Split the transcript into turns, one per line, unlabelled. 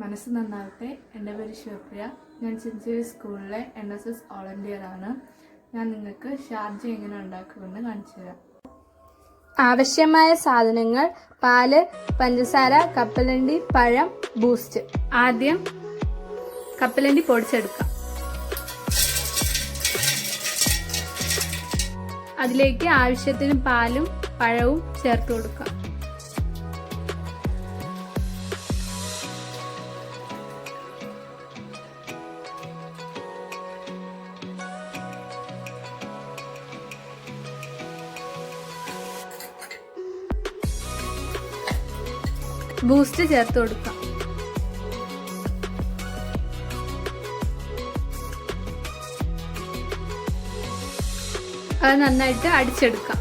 മനസ്സ് നന്നാവട്ടെ. എൻ്റെ പേര് ശിവപ്രിയ. ഞാൻ ചിഞ്ചേരി സ്കൂളിലെ NSS വോളണ്ടിയർ ആണ്. ഞാൻ നിങ്ങൾക്ക് ഷാർജ എങ്ങനെ ഉണ്ടാക്കുമെന്ന് കാണിച്ചു തരാം.
ആവശ്യമായ സാധനങ്ങൾ: പാല്, പഞ്ചസാര, കപ്പലണ്ടി, പഴം, ബൂസ്റ്റ്.
ആദ്യം കപ്പലണ്ടി പൊടിച്ചെടുക്കാം. അതിലേക്ക് ആവശ്യത്തിന് പാലും പഴവും ചേർത്ത് കൊടുക്കാം. ബൂസ്റ്റ് ചേർത്ത് കൊടുക്കാം. അത് നന്നായിട്ട് അടിച്ചെടുക്കാം.